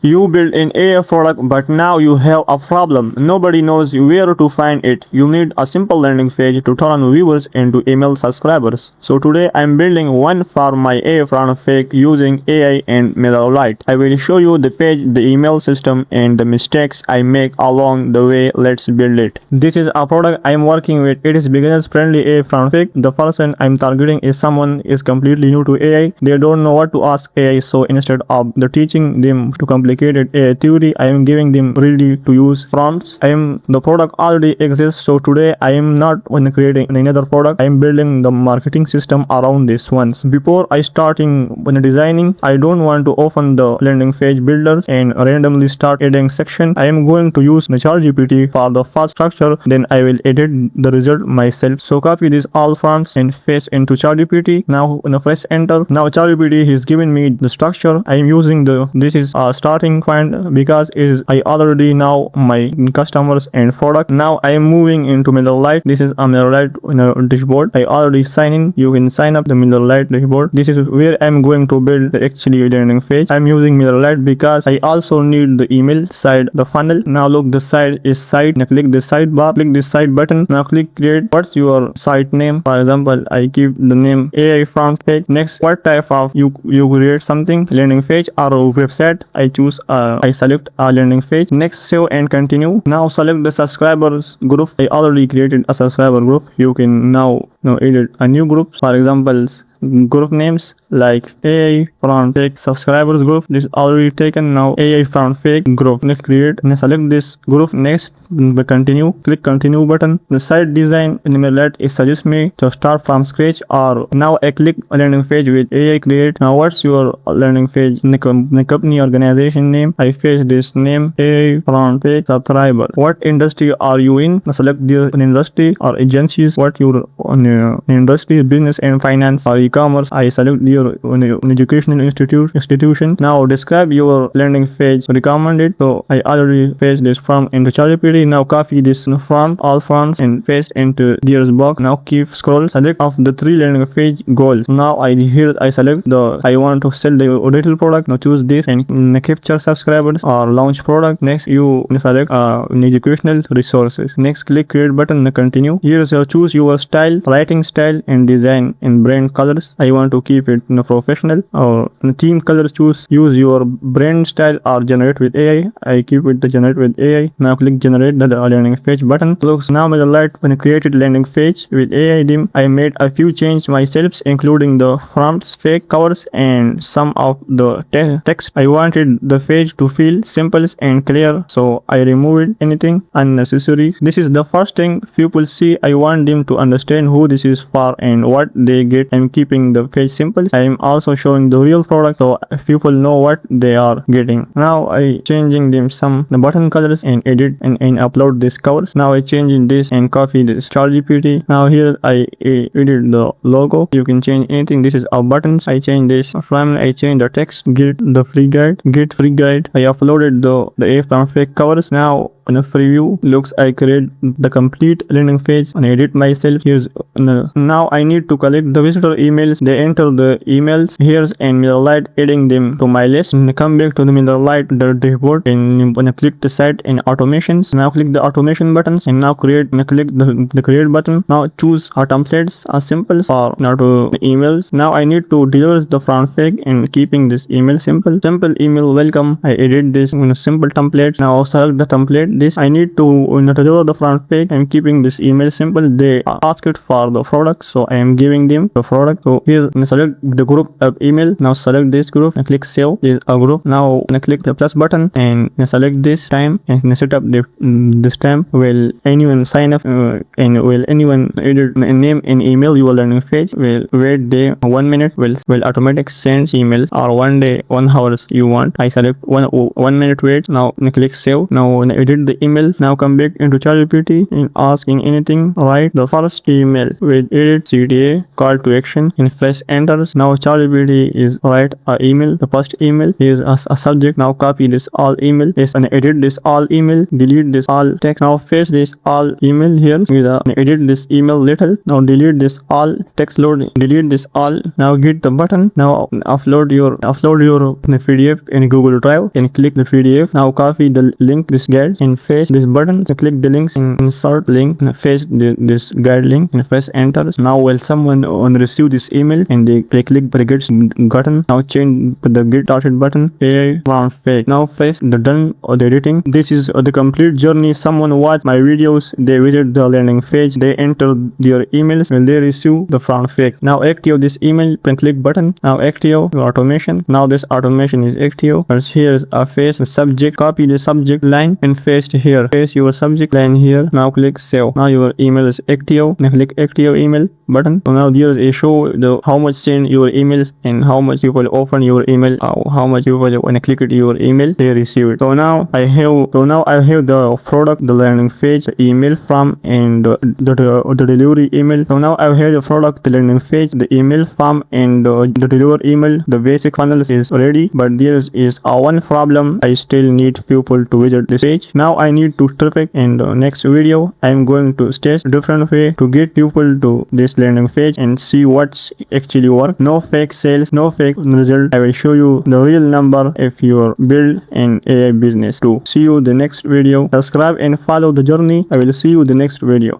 You build an AI product, but now you have a problem. Nobody knows where to find it. You need a simple landing page to turn viewers into email subscribers. So today I'm building one for my AI product fake using AI and MailerLite. I will show you the page, the email system, and the mistakes I make along the way. Let's build it. This is a product I'm working with. It is beginners friendly AI product fake. The person I'm targeting is someone is completely new to AI. They don't know what to ask AI, so instead of teaching them to complicated AI theory, I am giving them ready to use prompts. The product already exists, so today I am not creating another product. I am building the marketing system around this once. Before I starting when designing, I don't want to open the landing page builders and randomly start adding section. I am going to use the ChatGPT for the first structure, then I will edit the result myself. So copy these all prompts and paste into ChatGPT. Now press enter. Now ChatGPT is giving me the structure. I am using this is a starting point because I already know my customers and product. Now I am moving into MailerLite. This is a MailerLite dashboard. I already sign in. You can sign up the MailerLite dashboard. This is where I'm going to build the actually landing page. I'm using MailerLite because I also need the email side, the funnel. Now look, the side is site. Now click the sidebar. Click this side button. Now click create. What's your site name? For example, I keep the name AI front page. Next, what type of you create something, landing page or website? I choose I select a landing page. Next, save and continue. Now select the subscribers group. I already created a subscriber group. You can now edit a new group. For example, group names like AI front fake subscribers group. This is already taken. Now AI front fake group. Next, create and select this group. Next, continue. Click continue button. The site design in MailerLite is suggest me to start from scratch, or now I click landing page with AI create. Now what's your landing page? The company organization name. I paste this name AI front fake subscriber. What industry are you in? Select the industry or agencies. What your industry, business and finance or e-commerce. I select your educational institution. Now describe your landing page recommended. So I already paste this form into ChatGPT. Now copy this form, all forms, and paste into there's box. Now keep scroll. Select of the 3 landing page goals. Now I select I want to sell the retail product. Now choose this and capture subscribers or launch product. Next you select educational resources. Next click create button. Continue. Here choose your style, writing style and design and brand colors. I want to keep it professional, or theme colors. Use your brand style or generate with AI. I keep it the generate with AI. Now click generate the landing page button. Looks now MailerLite when I created landing page with AI theme. I made a few changes myself, including the prompts, fake covers, and some of the text. I wanted the page to feel simple and clear, so I removed anything unnecessary. This is the first thing people see. I want them to understand who this is for and what they get. I'm keeping the page simple. I am also showing the real product so people know what they are getting. Now I changing them some the button colors and edit and upload these covers. Now I changing this and copy this ChatGPT. Now here I edit the logo. You can change anything. This is our buttons. I change this from. I change the text. Get free guide. I uploaded the A from fake covers. Now in a preview looks I create the complete landing page and edit myself. Here's now I need to collect the visitor emails. They enter the emails here's and MailerLite adding them to my list. And come back to the MailerLite the dashboard and when I click the site and automations. Now click the automation buttons and now click the create button. Now choose our templates are simple or not emails. Now I need to deliver the front fake and keeping this email simple email welcome. I edit this in a simple template. Now select the template. This I need to deliver the front page. I'm keeping this email simple. They ask it for the product, so I am giving them the product. So here select the group of email. Now select this group and click save. This a group. Now click the plus button and select this time and set up this time. Will anyone sign up and will anyone edit name and email your landing page? Will wait day 1 minute. Will automatic send emails or 1 day 1 hours you want. I select 1 minute wait. Now click save. Now edit the email. Now come back into ChatGPT and asking anything. Write the first email with edit CTA call to action and press enter. Now ChatGPT is write a email. The first email is a subject. Now copy this all email. Yes, and edit this all email. Delete this all text. Now paste this all email here with edit this email little. Now delete this all text load. Delete this all. Now get the button. Now upload your PDF in Google Drive and click the PDF. Now copy the link this guide and paste this button. So click the links and insert link and paste this guide link and press enter. Now while someone receive this email and they click the get button, now change the get started button AI round fake. Now face the done or the editing. This is the complete journey. Someone watch my videos, they visit the landing page, they enter their emails when they receive the front fake. Now active this email and click button. Now active your automation. Now this automation is active. First here is a face the subject. Copy the subject line and paste here. Paste your subject line here. Now click save. Now your email is active. Now click active email button. So now there is a show the how much send your emails and how much people open your email. How much people when I click it your email they receive it. So now I have the product, the landing page, the email from and the delivery email. So now I have the product, the landing page, the email from and the delivery email. The basic funnel is ready, but there is one problem. I still need people to visit this page. Now I need to traffic. In the next video I am going to test a different way to get people to this landing page and see what's actually work. No fake sales, no fake result. I will show you the real number if you build an AI business too. See you the next video. Subscribe and follow the journey. I will see you the next video.